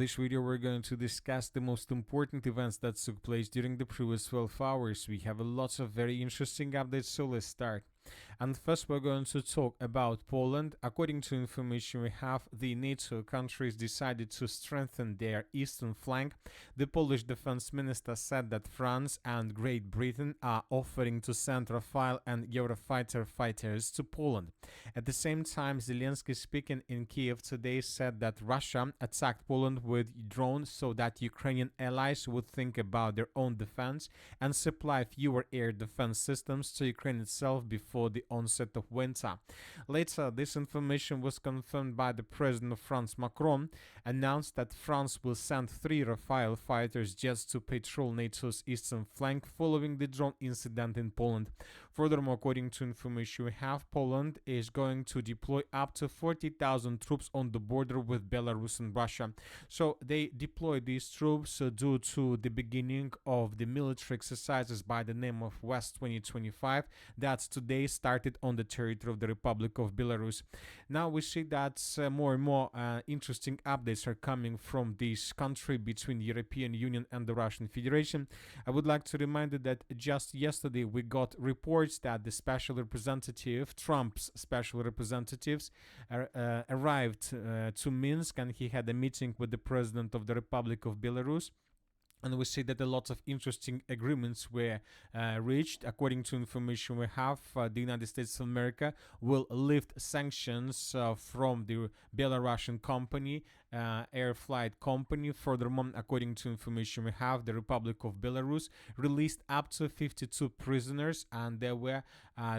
this video, we're going to discuss the most important events that took place during the previous 12 hours. We have a lot of very interesting updates, so let's start. And first, we're going to talk about Poland. According to information we have, the NATO countries decided to strengthen their eastern flank. The Polish defense minister said that France and Great Britain are offering to send Rafale and Eurofighter fighters to Poland. At the same time, Zelensky, speaking in Kiev today, said that Russia attacked Poland with drones so that Ukrainian allies would think about their own defense and supply fewer air defense systems to Ukraine itself before the onset of winter. Later, this information was confirmed by the president of France, Macron, announced that France will send 3 Rafale fighters jets to patrol NATO's eastern flank following the drone incident in Poland. Furthermore, according to information we have, Poland is going to deploy up to 40,000 troops on the border with Belarus and Russia. So they deployed these troops due to the beginning of the military exercises by the name of West 2025 that's today started on the territory of the Republic of Belarus. Now we see that more and more interesting updates are coming from this country between the European Union and the Russian Federation. I would like to remind you that just yesterday we got reports that the special representative, Trump's special representatives, arrived to Minsk, and he had a meeting with the president of the Republic of Belarus. And we see that a lot of interesting agreements were reached. According to information we have, the United States of America will lift sanctions from the Belarusian company, air flight company. Furthermore, according to information we have, the Republic of Belarus released up to 52 prisoners, and there were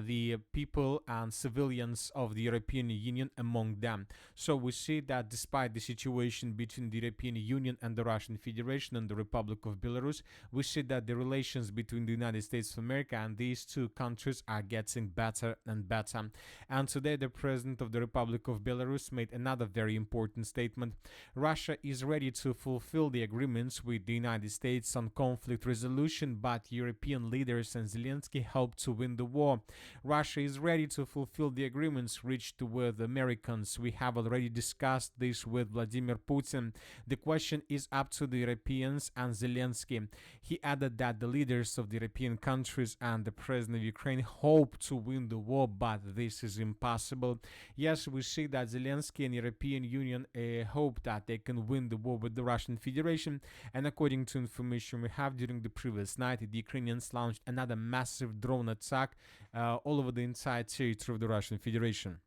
the people and civilians of the European Union among them. So we see that despite the situation between the European Union and the Russian Federation and the Republic of Belarus, we see that the relations between the United States of America and these two countries are getting better and better. And today the president of the Republic of Belarus made another very important statement. Russia is ready to fulfill the agreements with the United States on conflict resolution, but European leaders and Zelensky hope to win the war. Russia is ready to fulfill the agreements reached with Americans. We have already discussed this with Vladimir Putin. The question is up to the Europeans and Zelensky. He added that the leaders of the European countries and the president of Ukraine hope to win the war, but this is impossible. Yes, we see that Zelensky and European Union hope that they can win the war with the Russian Federation, and according to information we have, during the previous night, the Ukrainians launched another massive drone attack all over the entire territory of the Russian Federation.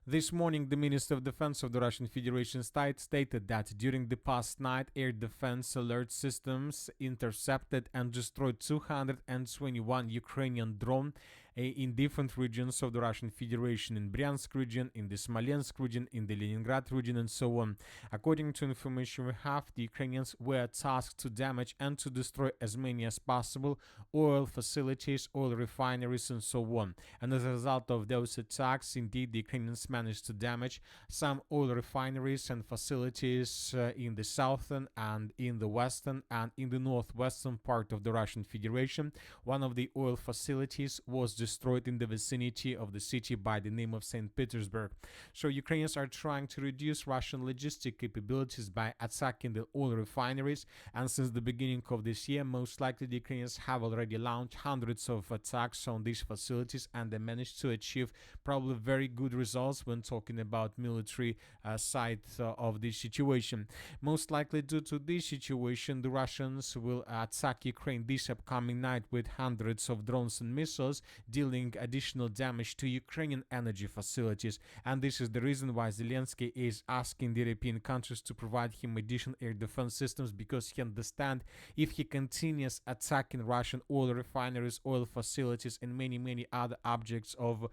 This morning, the Minister of Defense of the Russian Federation stated that during the past night, air defense alert systems intercepted and destroyed 221 Ukrainian drones in different regions of the Russian Federation, in Bryansk region, in the Smolensk region, in the Leningrad region, and so on. According to information we have, the Ukrainians were tasked to damage and to destroy as many as possible oil facilities, oil refineries, and so on. And as a result of those attacks, indeed, the Ukrainians managed to damage some oil refineries and facilities in the southern and in the western and in the northwestern part of the Russian Federation. One of the oil facilities was destroyed in the vicinity of the city by the name of St. Petersburg. So Ukrainians are trying to reduce Russian logistic capabilities by attacking the oil refineries, and since the beginning of this year, most likely the Ukrainians have already launched hundreds of attacks on these facilities, and they managed to achieve probably very good results when talking about military side of this situation. Most likely due to this situation, the Russians will attack Ukraine this upcoming night with hundreds of drones and missiles, dealing additional damage to Ukrainian energy facilities. And this is the reason why Zelensky is asking the European countries to provide him additional air defense systems, because he understands if he continues attacking Russian oil refineries, oil facilities, and many other objects of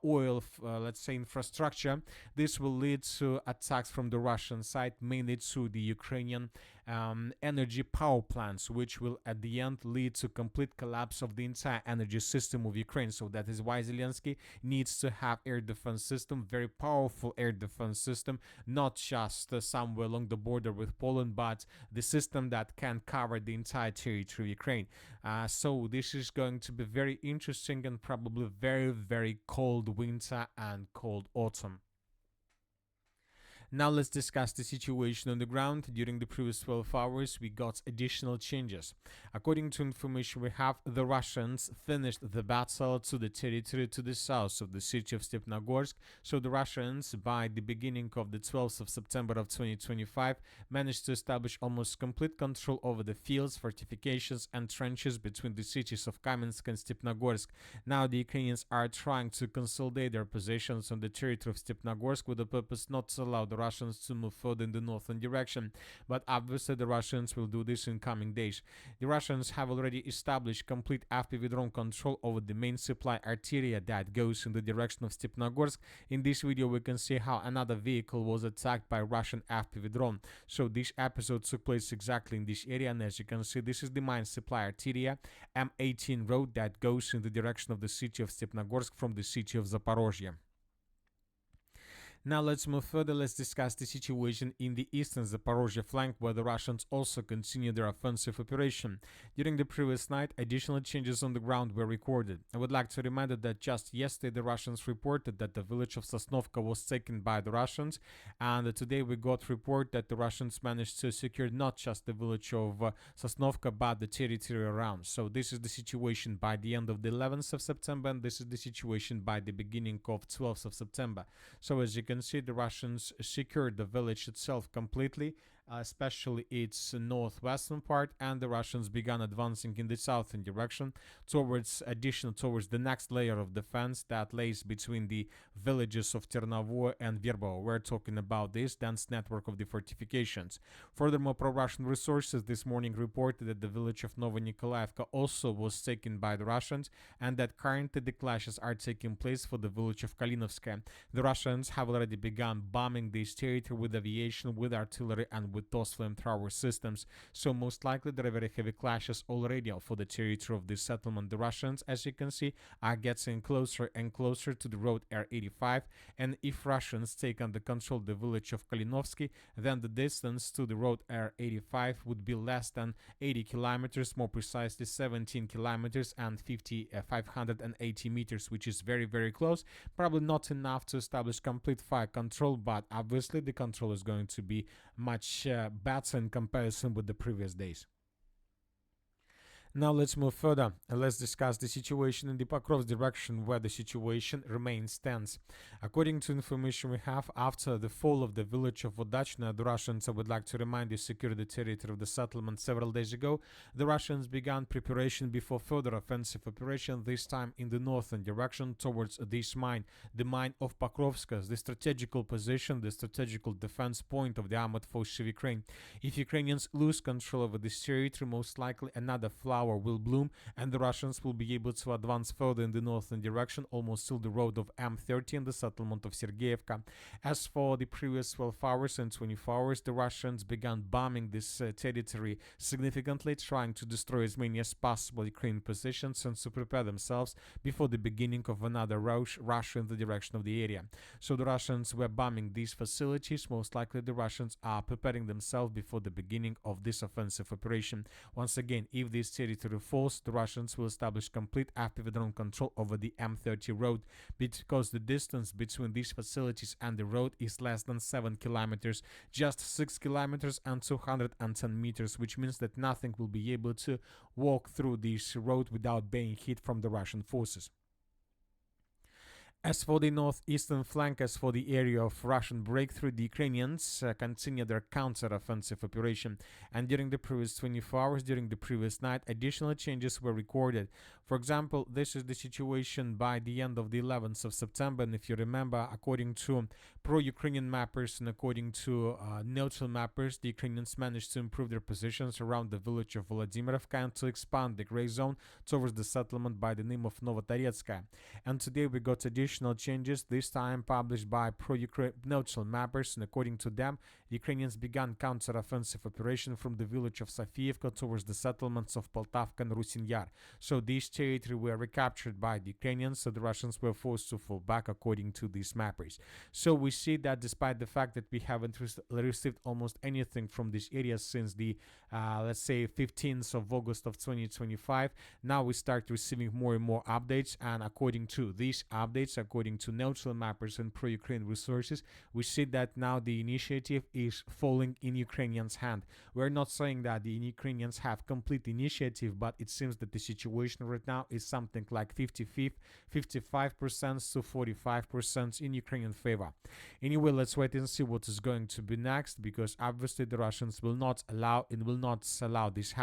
oil, let's say, infrastructure, this will lead to attacks from the Russian side, mainly to the Ukrainian energy power plants, which will at the end lead to complete collapse of the entire energy system of Ukraine. So that is why Zelensky needs to have air defense system, very powerful air defense system, not just somewhere along the border with Poland, but the system that can cover the entire territory of Ukraine. So this is going to be very interesting and probably very cold winter and cold autumn. Now let's discuss the situation on the ground. During the previous 12 hours, we got additional changes. According to information we have, the Russians finished the battle to the territory to the south of the city of Stepnogorsk. So the Russians, by the beginning of the 12th of September of 2025, managed to establish almost complete control over the fields, fortifications, and trenches between the cities of Kamensk and Stepnogorsk. Now the Ukrainians are trying to consolidate their positions on the territory of Stepnogorsk with the purpose not to allow the Russians to move further in the northern direction. But obviously the Russians will do this in coming days. The Russians have already established complete FPV drone control over the main supply arteria that goes in the direction of Stepnogorsk. In this video we can see how another vehicle was attacked by Russian FPV drone. So this episode took place exactly in this area, and as you can see, this is the main supply arteria, M18 road that goes in the direction of the city of Stepnogorsk from the city of Zaporozhye. Now let's move further. Let's discuss the situation in the eastern Zaporozhye flank, where the Russians also continue their offensive operation. During the previous night, additional changes on the ground were recorded. I would like to remind you that just yesterday the Russians reported that the village of Sosnovka was taken by the Russians, and today we got report that the Russians managed to secure not just the village of Sosnovka but the territory around. So this is the situation by the end of the 11th of September, and this is the situation by the beginning of 12th of September. So as you can see, the Russians secured the village itself completely, especially its northwestern part, and the Russians began advancing in the southern direction towards the next layer of defense that lays between the villages of Ternovo and Verbovo. We're talking about this dense network of the fortifications. Furthermore, pro-Russian resources this morning reported that the village of Novonikolaevka also was taken by the Russians, and that currently the clashes are taking place for the village of Kalinovskaya. The Russians have already begun bombing this territory with aviation, with artillery, and with those flamethrower systems. So most likely there are very heavy clashes already for the territory of this settlement. The Russians, as you can see, are getting closer and closer to the road R85, and if Russians take under control the village of Kalinovsky, then the distance to the road R85 would be less than 80 kilometers, more precisely 17 kilometers and 580 meters, which is very, very close. Probably not enough to establish complete fire control, but obviously the control is going to be much better in comparison with the previous days. Now let's move further and let's discuss the situation in the Pokrovsk direction, where the situation remains tense. According to information we have, after the fall of the village of Vodachna, the Russians, I would like to remind you, secured the territory of the settlement several days ago. The Russians began preparation before further offensive operation, this time in the northern direction towards this mine, the mine of Pokrovsk, the strategical position, the strategical defense point of the armored forces of Ukraine. If Ukrainians lose control over this territory, most likely another flower will bloom, and the Russians will be able to advance further in the northern direction, almost till the road of M30 and the settlement of Sergeyevka. As for the previous 12 hours and 24 hours, the Russians began bombing this territory significantly, trying to destroy as many as possible Ukrainian positions and to prepare themselves before the beginning of another rush in the direction of the area. So the Russians were bombing these facilities. Most likely the Russians are preparing themselves before the beginning of this offensive operation. Once again, if this territory falls, the Russians will establish complete FPV drone control over the M30 road, because the distance between these facilities and the road is less than 7 kilometers, just 6 kilometers and 210 meters, which means that nothing will be able to walk through this road without being hit from the Russian forces. As for the northeastern flank, as for the area of Russian breakthrough, the Ukrainians continue their counter-offensive operation, and during the previous 24 hours, during the previous night, additional changes were recorded. For example, this is the situation by the end of the 11th of September, and if you remember, according to pro-Ukrainian mappers and according to neutral mappers, the Ukrainians managed to improve their positions around the village of Volodymyrovka and to expand the gray zone towards the settlement by the name of Novotaretskaya. And today we got additional changes, this time published by pro-Ukraine neutral mappers, and according to them, the Ukrainians began counter-offensive operation from the village of Sofievka towards the settlements of Poltavka and Rusin Yar. So these territories were recaptured by the Ukrainians, so the Russians were forced to fall back according to these mappers. So we see that despite the fact that we haven't received almost anything from this area since the let's say 15th of August of 2025, now we start receiving more and more updates, and according to these updates, according to neutral mappers and pro-Ukraine resources, we see that now the initiative is falling in Ukrainians' hand. We're not saying that the Ukrainians have complete initiative, but it seems that the situation right now is something like 55% to 45% in Ukrainian favor. Anyway, let's wait and see what is going to be next, because obviously the Russians will not allow this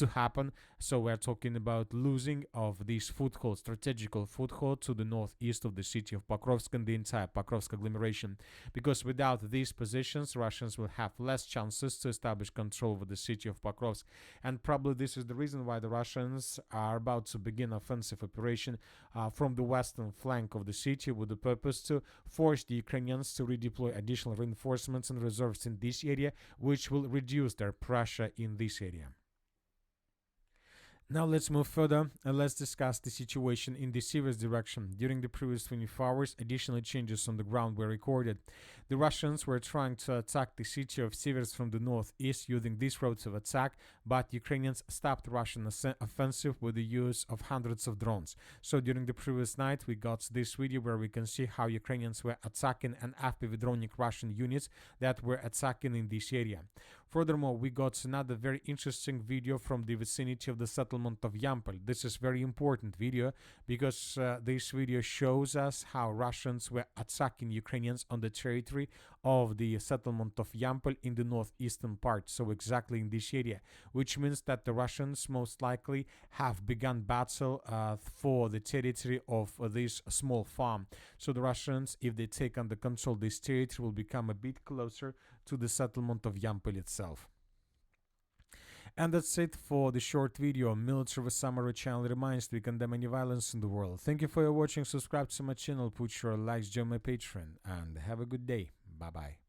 to happen. So we're talking about losing of this foothold, strategical foothold to the northeast of the city of Pokrovsk and the entire Pokrovsk agglomeration, because without these positions, Russians will have less chances to establish control over the city of Pokrovsk. And probably this is the reason why the Russians are about to begin offensive operation from the western flank of the city, with the purpose to force the Ukrainians to redeploy additional reinforcements and reserves in this area, which will reduce their pressure in this area. Now let's move further and let's discuss the situation in the Sivers direction. During the previous 24 hours, additional changes on the ground were recorded. The Russians were trying to attack the city of Sivers from the northeast using these routes of attack, but Ukrainians stopped Russian offensive with the use of hundreds of drones. So during the previous night, we got this video where we can see how Ukrainians were attacking an FPV-dronic Russian units that were attacking in this area. Furthermore, we got another very interesting video from the vicinity of the settlement of Yampol. This is very important video because this video shows us how Russians were attacking Ukrainians on the territory of the settlement of Yampol in the northeastern part, so exactly in this area, which means that the Russians most likely have begun battle for the territory of this small farm. So the Russians, if they take under control this territory, will become a bit closer to the settlement of Yampol itself. And that's it for the short video. Military Summary channel reminds we condemn any violence in the world. Thank you for your watching. Subscribe to my channel, put your likes, join my Patreon, and have a good day. Bye bye.